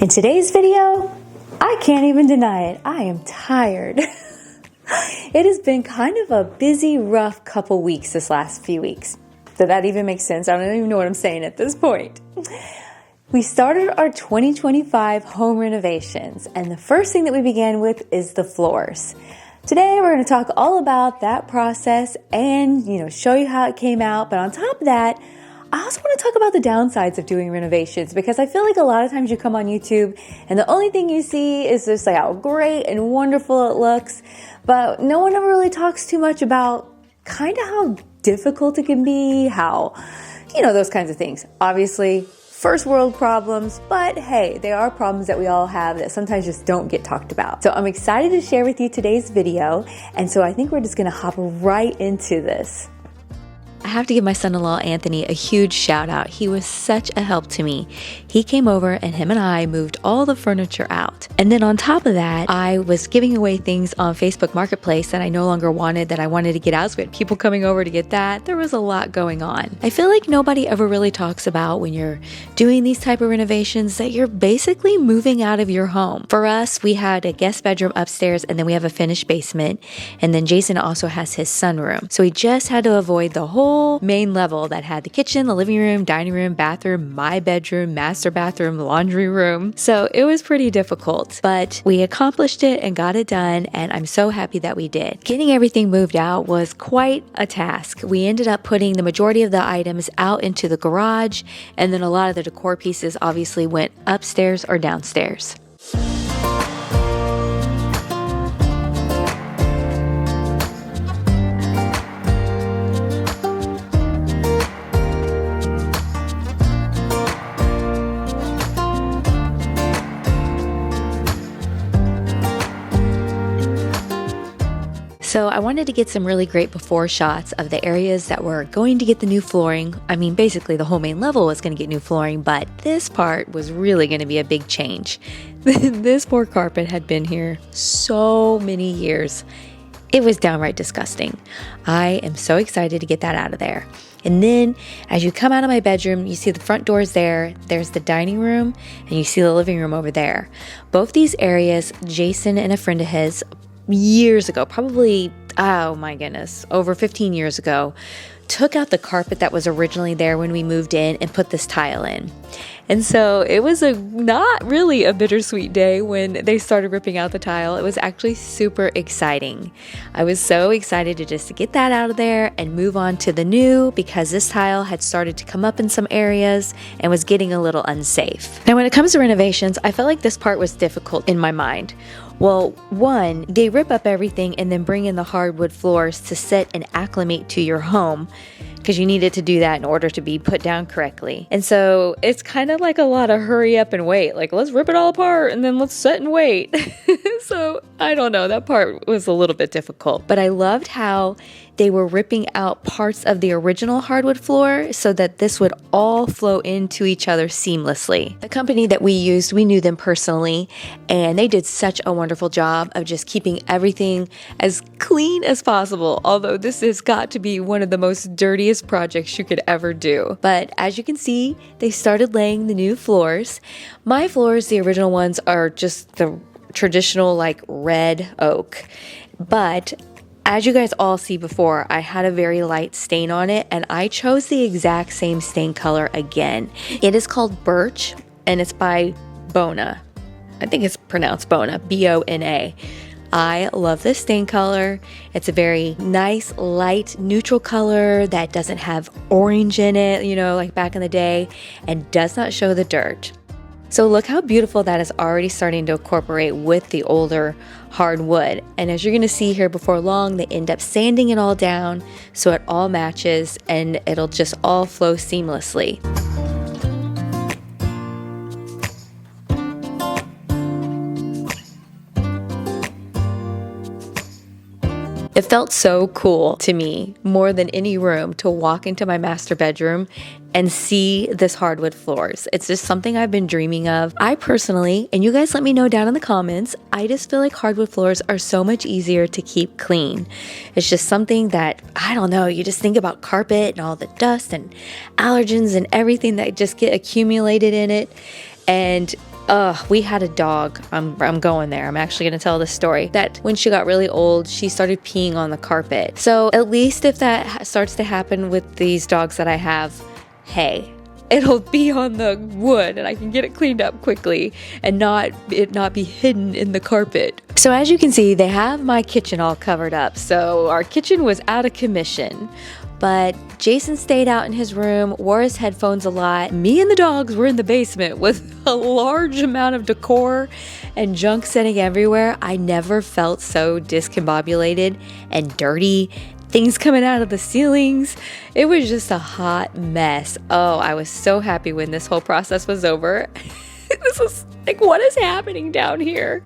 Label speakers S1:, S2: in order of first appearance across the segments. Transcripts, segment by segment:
S1: In today's video, I can't even deny it, I am tired. It has been kind of a busy, rough couple weeks this last few weeks. Does that even make sense? I don't even know what I'm saying at this point. We started our 2025 home renovations, and the first thing that we began with is the floors. Today we're going to talk all about that process and show you how it came out, but on top of that, I also want to talk about the downsides of doing renovations, because I feel like a lot of times you come on YouTube and the only thing you see is just like how great and wonderful it looks, but no one ever really talks too much about kind of how difficult it can be, how, those kinds of things. Obviously, first world problems, but hey, they are problems that we all have that sometimes just don't get talked about. So I'm excited to share with you today's video, and so I think we're just going to hop right into this. I have to give my son-in-law Anthony a huge shout out. He was such a help to me. He came over and him and I moved all the furniture out. And then on top of that, I was giving away things on Facebook Marketplace that I no longer wanted, that I wanted to get out. So we had people coming over to get that. There was a lot going on. I feel like nobody ever really talks about when you're doing these type of renovations that you're basically moving out of your home. For us, we had a guest bedroom upstairs and then we have a finished basement. And then Jason also has his sunroom. So we just had to avoid the whole main level that had the kitchen, the living room, dining room, bathroom, my bedroom, master bathroom, laundry room. So it was pretty difficult, but we accomplished it and got it done, and I'm so happy that we did. Getting everything moved out was quite a task. We ended up putting the majority of the items out into the garage, and then a lot of the decor pieces obviously went upstairs or downstairs. So I wanted to get some really great before shots of the areas that were going to get the new flooring. I mean, basically the whole main level was going to get new flooring, but this part was really going to be a big change. This poor carpet had been here so many years. It was downright disgusting. I am so excited to get that out of there. And then as you come out of my bedroom, you see the front doors there. There's the dining room and you see the living room over there. Both these areas, Jason and a friend of his years ago, probably, oh my goodness, over 15 years ago, took out the carpet that was originally there when we moved in and put this tile in. And so it was not really a bittersweet day when they started ripping out the tile. It was actually super exciting. I was so excited to just get that out of there and move on to the new, because this tile had started to come up in some areas and was getting a little unsafe. Now, when it comes to renovations, I felt like this part was difficult in my mind. Well, one, they rip up everything and then bring in the hardwood floors to sit and acclimate to your home, because you needed to do that in order to be put down correctly. And so it's kind of like a lot of hurry up and wait. Like, let's rip it all apart and then let's sit and wait. So I don't know, that part was a little bit difficult. But I loved how they were ripping out parts of the original hardwood floor so that this would all flow into each other seamlessly. The company that we used, we knew them personally, and they did such a wonderful job of just keeping everything as clean as possible, although this has got to be one of the most dirtiest projects you could ever do. But as you can see, they started laying the new floors. My floors, the original ones, are just the traditional like red oak, but as you guys all see before, I had a very light stain on it, and I chose the exact same stain color again. It is called Birch, and it's by Bona. I think it's pronounced Bona, B-O-N-A. I love this stain color. It's a very nice, light, neutral color that doesn't have orange in it, like back in the day, and does not show the dirt. So look how beautiful that is already starting to incorporate with the older hardwood. And as you're going to see here before long, they end up sanding it all down so it all matches and it'll just all flow seamlessly. It felt so cool to me, more than any room, to walk into my master bedroom and see this hardwood floors. It's just something I've been dreaming of. I personally, and you guys let me know down in the comments, I just feel like hardwood floors are so much easier to keep clean. It's just something that, I don't know, you just think about carpet and all the dust and allergens and everything that just get accumulated in it. And We had a dog. I'm going there. I'm actually going to tell this story. That when she got really old, she started peeing on the carpet. So at least if that starts to happen with these dogs that I have, hey, it'll be on the wood and I can get it cleaned up quickly and not be hidden in the carpet. So as you can see, they have my kitchen all covered up. So our kitchen was out of commission. But Jason stayed out in his room, wore his headphones a lot. Me and the dogs were in the basement with a large amount of decor and junk sitting everywhere. I never felt so discombobulated and dirty. Things coming out of the ceilings. It was just a hot mess. Oh, I was so happy when this whole process was over. This was like, what is happening down here?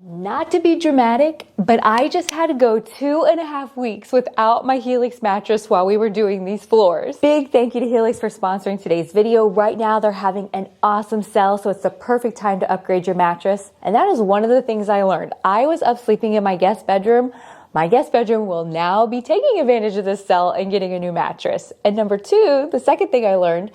S1: Not to be dramatic, but I just had to go 2.5 weeks without my Helix mattress while we were doing these floors. Big thank you to Helix for sponsoring today's video. Right now they're having an awesome sale, so it's the perfect time to upgrade your mattress. And that is one of the things I learned. I was up sleeping in my guest bedroom. My guest bedroom will now be taking advantage of this sale and getting a new mattress. And number two, the second thing I learned,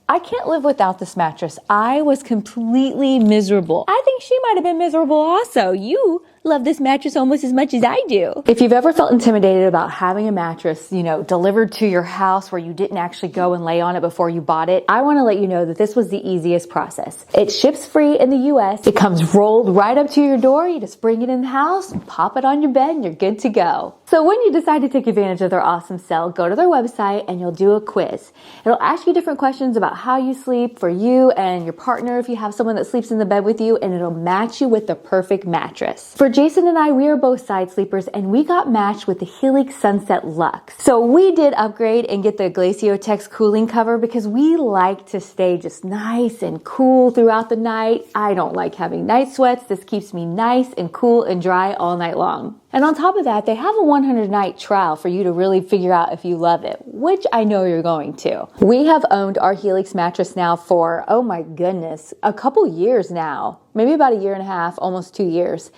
S1: I can't live without this mattress. I was completely miserable. I think she might have been miserable also. You love this mattress almost as much as I do. If you've ever felt intimidated about having a mattress, delivered to your house where you didn't actually go and lay on it before you bought it, I want to let you know that this was the easiest process. It ships free in the US. It comes rolled right up to your door. You just bring it in the house, pop it on your bed, and you're good to go. So when you decide to take advantage of their awesome sale, go to their website and you'll do a quiz. It'll ask you different questions about how you sleep for you and your partner if you have someone that sleeps in the bed with you, and it'll match you with the perfect mattress. For Jason and I, we are both side sleepers and we got matched with the Helix Sunset Luxe. So we did upgrade and get the Glaciotex cooling cover because we like to stay just nice and cool throughout the night. I don't like having night sweats. This keeps me nice and cool and dry all night long. And on top of that, they have a 100-night trial for you to really figure out if you love it, which I know you're going to. We have owned our Helix mattress now for, oh my goodness, a couple years now, maybe about 1.5 years, almost 2 years.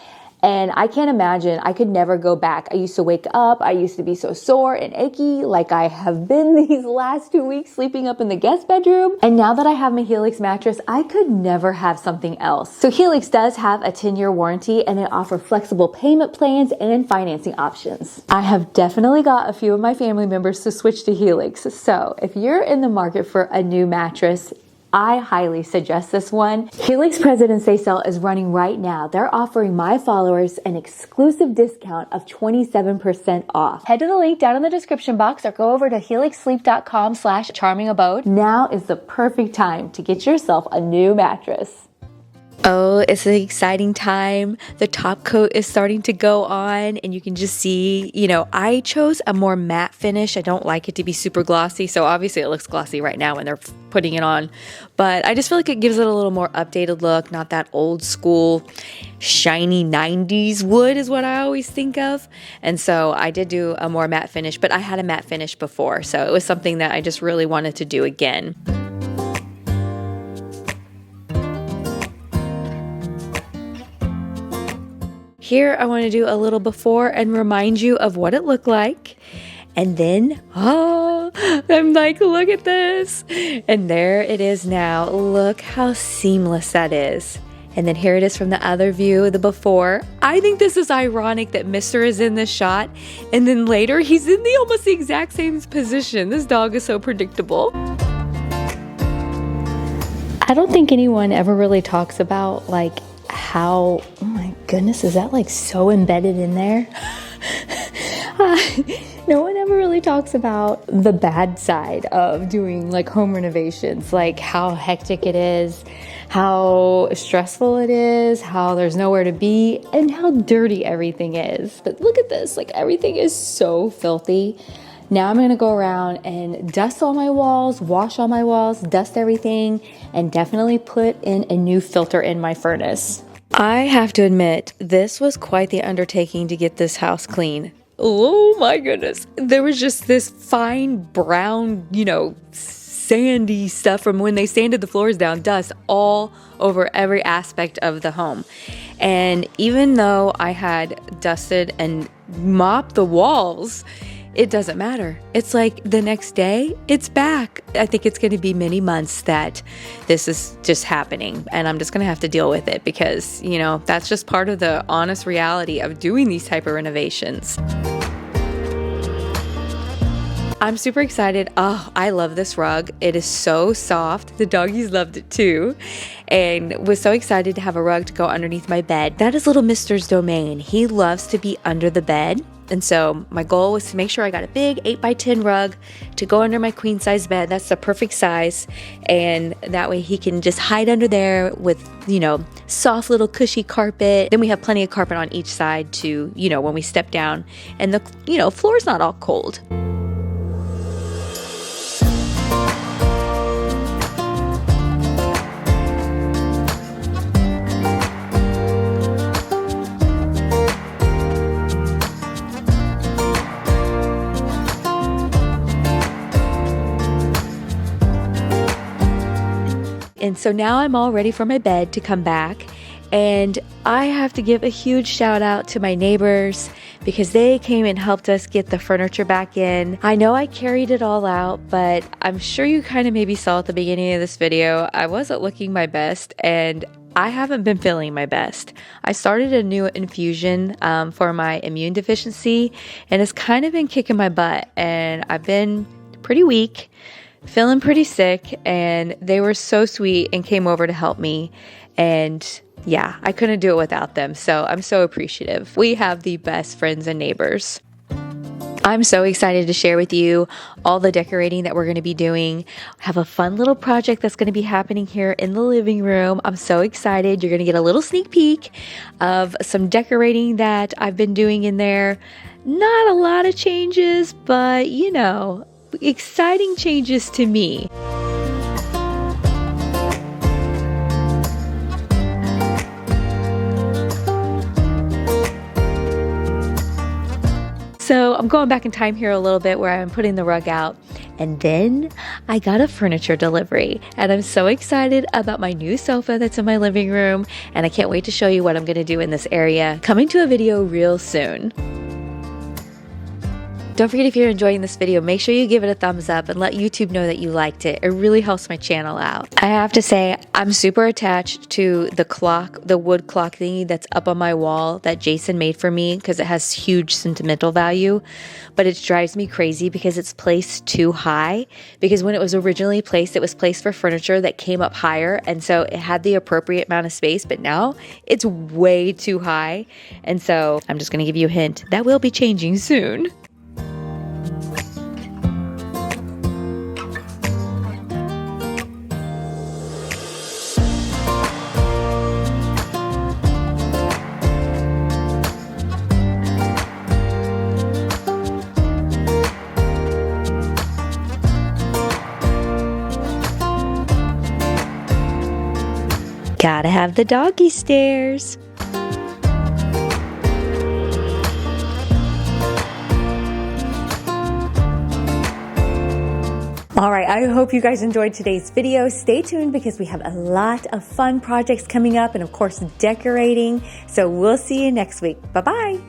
S1: And I can't imagine, I could never go back. I used to wake up, I used to be so sore and achy like I have been these last 2 weeks sleeping up in the guest bedroom. And now that I have my Helix mattress, I could never have something else. So Helix does have a 10-year warranty and they offer flexible payment plans and financing options. I have definitely got a few of my family members to switch to Helix. So if you're in the market for a new mattress, I highly suggest this one. Helix President's Day sale is running right now. They're offering my followers an exclusive discount of 27% off. Head to the link down in the description box or go over to helixsleep.com/charmingabode. Now is the perfect time to get yourself a new mattress. Oh, it's an exciting time. The top coat is starting to go on and you can just see, I chose a more matte finish. I don't like it to be super glossy. So obviously it looks glossy right now when they're putting it on, but I just feel like it gives it a little more updated look, not that old school shiny 90s wood is what I always think of. And so I did do a more matte finish, but I had a matte finish before. So it was something that I just really wanted to do again. Here, I want to do a little before and remind you of what it looked like. And then, I'm like, look at this. And there it is now. Look how seamless that is. And then here it is from the other view, the before. I think this is ironic that Mr. is in this shot. And then later, he's in almost the exact same position. This dog is so predictable. I don't think anyone ever really talks about how, oh my goodness, is that so embedded in there? No one ever really talks about the bad side of doing home renovations, how hectic it is, how stressful it is, how there's nowhere to be, and how dirty everything is. But look at this, everything is so filthy. Now I'm going to go around and dust all my walls, wash all my walls, dust everything, and definitely put in a new filter in my furnace. I have to admit, this was quite the undertaking to get this house clean. Oh my goodness. There was just this fine brown, sandy stuff from when they sanded the floors down, dust all over every aspect of the home. And even though I had dusted and mopped the walls, it doesn't matter. It's like the next day, it's back. I think it's going to be many months that this is just happening, and I'm just going to have to deal with it because, you know, that's just part of the honest reality of doing these type of renovations. I'm super excited. Oh, I love this rug. It is so soft. The doggies loved it too, and was so excited to have a rug to go underneath my bed. That is little Mister's domain. He loves to be under the bed. And so my goal was to make sure I got a big 8x10 rug to go under my queen size bed. That's the perfect size. And that way he can just hide under there with, you know, soft little cushy carpet. Then we have plenty of carpet on each side to, you know, when we step down and the, you know, floor's not all cold. And so now I'm all ready for my bed to come back, and I have to give a huge shout out to my neighbors because they came and helped us get the furniture back in. I know I carried it all out, but I'm sure you kind of maybe saw at the beginning of this video, I wasn't looking my best, and I haven't been feeling my best. I started a new infusion for my immune deficiency, and it's kind of been kicking my butt, and I've been pretty weak, feeling pretty sick, and they were so sweet and came over to help me. And yeah, I couldn't do it without them. So I'm so appreciative. We have the best friends and neighbors. I'm so excited to share with you all the decorating that we're going to be doing. I have a fun little project that's going to be happening here in the living room. I'm so excited. You're going to get a little sneak peek of some decorating that I've been doing in there. Not a lot of changes, but you know, exciting changes to me. So I'm going back in time here a little bit where I'm putting the rug out, and then I got a furniture delivery, and I'm so excited about my new sofa that's in my living room, and I can't wait to show you what I'm going to do in this area. Coming to a video real soon. Don't forget, if you're enjoying this video, make sure you give it a thumbs up and let YouTube know that you liked it. It really helps my channel out. I have to say, I'm super attached to the clock, the wood clock thingy that's up on my wall that Jason made for me because it has huge sentimental value, but it drives me crazy because it's placed too high, because when it was originally placed, it was placed for furniture that came up higher, and so it had the appropriate amount of space, but now it's way too high. And so I'm just going to give you a hint, that will be changing soon. Gotta have the doggy stairs. All right, I hope you guys enjoyed today's video. Stay tuned because we have a lot of fun projects coming up and of course decorating. So we'll see you next week. Bye-bye.